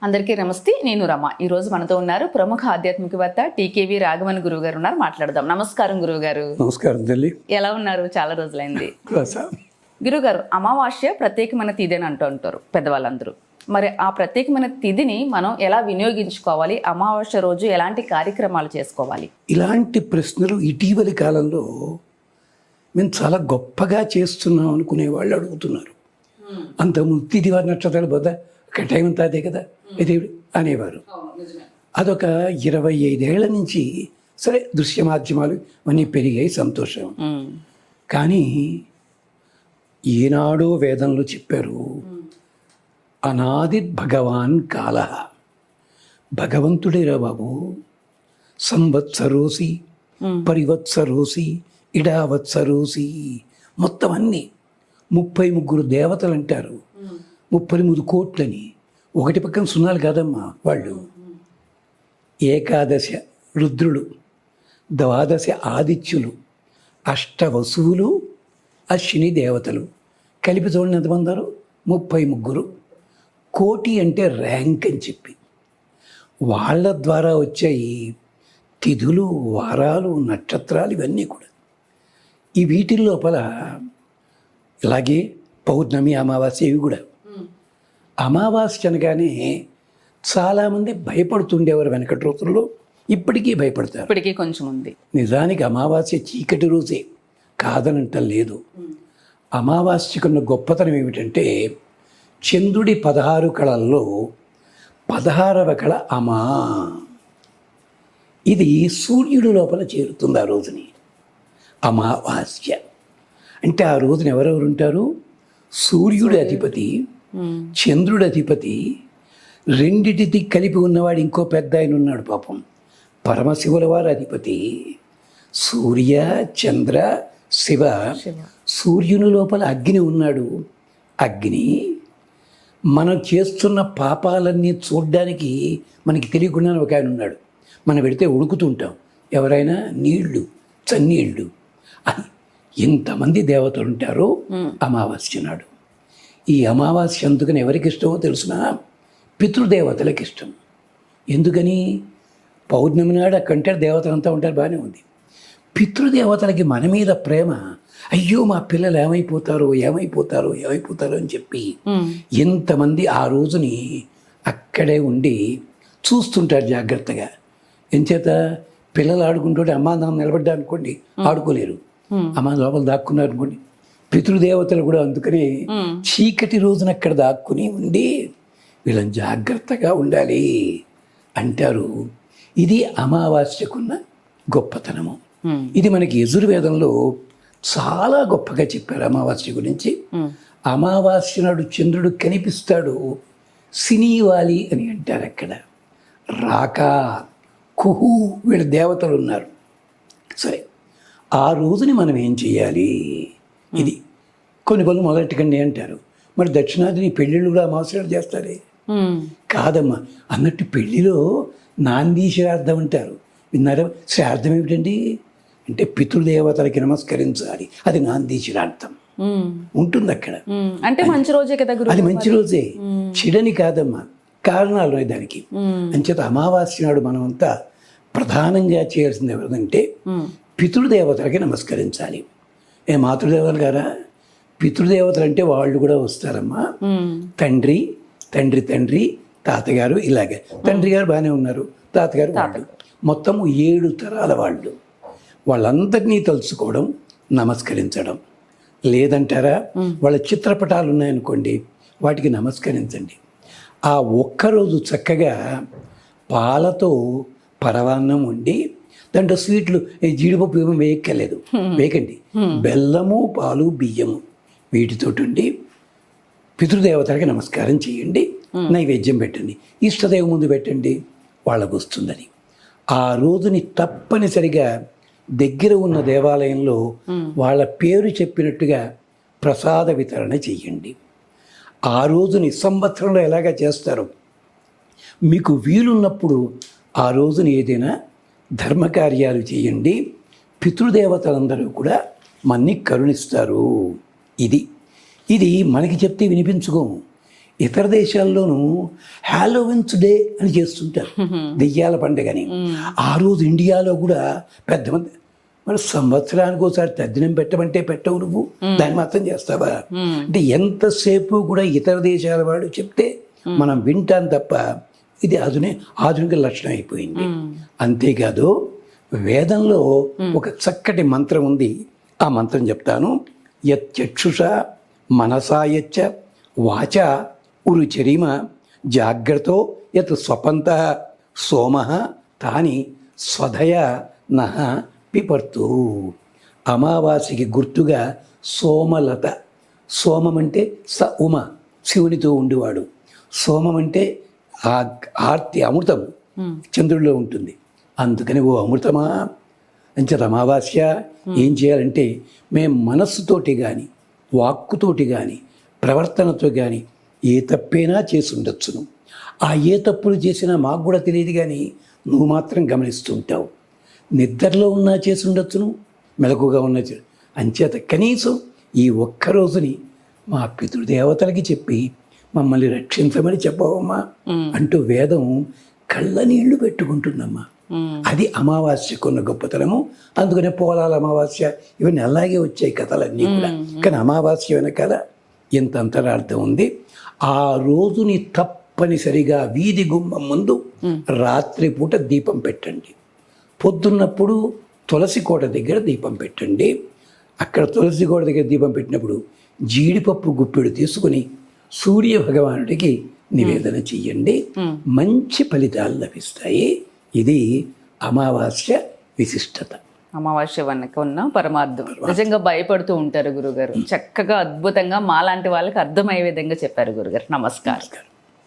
అందరికీ నమస్తే. నేను రమ. ఈరోజు మనతో ఉన్నారు ప్రముఖ ఆధ్యాత్మికవేత్త టీకేవి రాఘవన్ గురువు గారు ఉన్నారు. మాట్లాడదాం. నమస్కారం గురువు గారు. నమస్కారం తల్లి. ఎలా ఉన్నారు? చాలా రోజులైంది. గురువు గారు, అమావాస్య ప్రత్యేకమైన తిథి అని అంటారు పెద్దవాళ్ళందరూ. మరి ఆ ప్రత్యేకమైన తిథిని మనం ఎలా వినియోగించుకోవాలి? అమావాస్య రోజు ఎలాంటి కార్యక్రమాలు చేసుకోవాలి? ఇలాంటి ప్రశ్నలు ఇటీవలి కాలంలో మేము చాలా గొప్పగా చేస్తున్నాం అనుకునే వాళ్ళు అడుగుతున్నారు. అంతకుముందు తిథి వారి నక్షత్రాలు పోదా టైం అంతా అదే కదా ఇది అనేవారు. అదొక 25 ఏళ్ల నుంచి సరే దృశ్య మాధ్యమాలు అన్నీ పెరిగాయి, సంతోషం. కానీ ఈనాడో వేదంలో చెప్పారు, అనాది భగవాన్ కాల, భగవంతుడేరా బాబు, సంవత్సరోసి పరివత్సరోసి ఇడావత్సరోసి, మొత్తం అన్నీ 33 దేవతలు అంటారు, 33 కోట్లని. ఒకటి పక్కన సున్నాలు కాదమ్మా వాళ్ళు. ఏకాదశ రుద్రులు, ద్వాదశ ఆదిత్యులు, అష్టవసువులు, అశ్విని దేవతలు కలిపి చూడండి ఎంతమంది ఉన్నారు? 33 కోటి. అంటే ర్యాంక్ అని చెప్పి వాళ్ళ ద్వారా వచ్చాయి తిథులు, వారాలు, నక్షత్రాలు, ఇవన్నీ కూడా. ఈ వీటి లోపల ఇలాగే పౌర్ణమి, అమావాస్య, ఇవి కూడా. అమావాస్య అనగానే చాలామంది భయపడుతుండేవారు వెనకటి రోజుల్లో, ఇప్పటికీ భయపడతారు. ఇప్పటికీ కొంచెం ఉంది. నిజానికి అమావాస్య చీకటి రోజే, కాదనంట లేదు. అమావాస్యకున్న గొప్పతనం ఏమిటంటే చంద్రుడి 16 కళల్లో 16వ కళ అమా. ఇది సూర్యుడి లోపల చేరుతుంది ఆ రోజుని. అమావాస్య అంటే ఆ రోజున ఎవరెవరు ఉంటారు? సూర్యుడి అధిపతి, చంద్రుడి అధిపతి, రెండిటిది కలిపి ఉన్నవాడు ఇంకో పెద్ద ఆయన ఉన్నాడు పాపం, పరమశివుల వారి అధిపతి. సూర్య, చంద్ర, శివ. సూర్యుని లోపల అగ్ని ఉన్నాడు. అగ్ని మనం చేస్తున్న పాపాలన్నీ చూడ్డానికి మనకి తెలియకుండానే ఒక ఆయన ఉన్నాడు. మనం పెడితే ఉడుకుతుంటాం. ఎవరైనా నీళ్లు, చన్నీళ్ళు అని ఎంతమంది దేవతలు ఉంటారో అమావాస్య నాడు. ఈ అమావాస్య అందుకని ఎవరికి ఇష్టమో తెలుసిన? పితృదేవతలకు ఇష్టం. ఎందుకని? పౌర్ణమి నాడు అక్కడంటే దేవతలంతా ఉంటారు, బాగానే ఉంది. పితృదేవతలకి మన మీద ప్రేమ. అయ్యో మా పిల్లలు ఏమైపోతారో ఏమైపోతారో ఏమైపోతారో అని చెప్పి ఎంతమంది ఆ రోజుని అక్కడే ఉండి చూస్తుంటారు జాగ్రత్తగా. ఎంచేత పిల్లలు ఆడుకుంటుంటే అమ్మా నాన్న నిలబడ్డా అనుకోండి, ఆడుకోలేరు. అమ్మ లోపల దాక్కున్నారు అనుకోండి. పితృదేవతలు కూడా అందుకని చీకటి రోజున అక్కడ దాక్కుని ఉండి వీళ్ళని జాగ్రత్తగా ఉండాలి అంటారు. ఇది అమావాస్యకున్న గొప్పతనము. ఇది మనకి యజుర్వేదంలో చాలా గొప్పగా చెప్పారు అమావాస్య గురించి. అమావాస్య నాడు చంద్రుడు కనిపిస్తాడు, సినీవాలి అని అంటారు. అక్కడ రాక, కుహు, వీళ్ళ దేవతలు ఉన్నారు. సరే, ఆ రోజుని మనం ఏం చేయాలి? ఇది కొన్ని పనులు మొదలెట్టకండి అంటారు. మరి దక్షిణాదిని పెళ్ళిళ్ళు కూడా అమావాస్య చేస్తారే? కాదమ్మా. అన్నట్టు పెళ్లిలో నాంది శ్రాద్ధం అంటారు, విన్నారా? శ్రాద్ధం ఏమిటండి అంటే పితృదేవతలకి నమస్కరించాలి, అది నాంది శ్రాద్ధం ఉంటుంది అక్కడ. అంటే మంచి రోజే కదా గురు? అది మంచి రోజే, చెడని కాదమ్మా. కారణాలు ఉన్నాయి దానికి. అంచేత అమావాస్య నాడు మనమంతా ప్రధానంగా చేయాల్సింది ఎవరిదంటే పితృదేవతలకి నమస్కరించాలి. మాతృదేవతలు గారా? పితృదేవతలు అంటే వాళ్ళు కూడా వస్తారమ్మా. తండ్రి, తండ్రి తండ్రి, తాతగారు, ఇలాగే. తండ్రి గారు బాగానే ఉన్నారు, తాతగారు, వాళ్ళు మొత్తము 7 తరాల వాళ్ళు. వాళ్ళందరినీ తలుచుకోవడం, నమస్కరించడం. లేదంటారా, వాళ్ళ చిత్రపటాలు ఉన్నాయనుకోండి, వాటికి నమస్కరించండి. ఆ ఒక్కరోజు చక్కగా పాలతో పరవాన్నం వండి, దాంట్లో స్వీట్లు, జీడిపప్పు ఏమో వేయక్కర్లేదు, వేయకండి. బెల్లము, పాలు, బియ్యము వీటితోటి ఉండి పితృదేవతలకి నమస్కారం చేయండి, నైవేద్యం పెట్టండి, ఇష్టదేవం ముందు పెట్టండి, వాళ్ళకు వస్తుందని. ఆ రోజుని తప్పనిసరిగా దగ్గర ఉన్న దేవాలయంలో వాళ్ళ పేరు చెప్పినట్టుగా ప్రసాద వితరణ చెయ్యండి. ఆ రోజుని సంవత్సరంలో ఎలాగా చేస్తారు, మీకు వీలున్నప్పుడు ఆ రోజున ఏదైనా ధర్మకార్యాలు చేయండి. పితృదేవతలందరూ కూడా మన్ని కరుణిస్తారు. ఇది మనకి చెప్తే వినిపించుకోము. ఇతర దేశాల్లోనూ హాలోవిన్స్ డే అని చేస్తుంటారు, దెయ్యాల పండుగని. ఆ రోజు ఇండియాలో కూడా పెద్ద మంది మరి సంవత్సరానికి ఒకసారి తద్దినం పెట్టమంటే పెట్టవు, నువ్వు దాన్ని మాత్రం చేస్తావా? అంటే ఎంతసేపు కూడా ఇతర దేశాల వాడు చెప్తే మనం వింటాం తప్ప ఇది ఆధునిక లక్షణం అయిపోయింది. అంతేకాదు వేదంలో ఒక చక్కటి మంత్రం ఉంది, ఆ మంత్రం చెప్తాను. యచ్చక్షుష మనసాయచ్చ వాచ ఉరుచరిమ జాగ్రత్తో యత్ స్వపంత సోమ తాని స్వధయ నహ పిపర్తు. అమావాస్యకి గుర్తుగా సోమలత. సోమం అంటే ఉమ, శివునితో ఉండేవాడు. సోమం అంటే ఆ ఆర్తి, అమృతం చంద్రుడిలో ఉంటుంది. అందుకని ఓ అమృతమా అంచేత అమావాస్య ఏం చేయాలంటే మేము మనస్సుతోటి కానీ వాక్కుతోటి కానీ ప్రవర్తనతో కానీ ఏ తప్పైనా చేసి ఉండొచ్చును. ఆ ఏ తప్పులు చేసినా మాకు కూడా తెలియదు, కానీ నువ్వు మాత్రం గమనిస్తుంటావు. నిద్రలో ఉన్నా చేసి ఉండొచ్చును, మెలకుగా ఉన్న అంచేత కనీసం ఈ ఒక్కరోజుని మా పితృదేవతలకి చెప్పి మమ్మల్ని రక్షించమని చెప్పవమ్మా అంటూ వేదం కళ్ళ నీళ్లు పెట్టుకుంటుందమ్మా. అది అమావాస్యకున్న గొప్పతనము. అందుకనే పోలాల అమావాస్య ఇవన్నీ అలాగే వచ్చాయి కథలన్నీ కూడా. కానీ అమావాస్య వెనకాల ఎంత అంతరార్థం ఉంది. ఆ రోజుని తప్పనిసరిగా వీధి గుమ్మం ముందు రాత్రిపూట దీపం పెట్టండి. పొద్దున్నప్పుడు తులసి కోట దగ్గర దీపం పెట్టండి. అక్కడ తులసి కోట దగ్గర దీపం పెట్టినప్పుడు జీడిపప్పు గుప్పెడు తీసుకుని సూర్య భగవానుడికి నివేదన చెయ్యండి. మంచి ఫలితాలు లభిస్తాయి. ఇది అమావాస్య విశిష్టత. అమావాస్య వెనక ఉన్న పరమార్థం. నిజంగా భయపడుతూ ఉంటారు గురుగారు. చక్కగా అద్భుతంగా మాలాంటి వాళ్ళకి అర్థమయ్యే విధంగా చెప్పారు గురుగారు. నమస్కారం.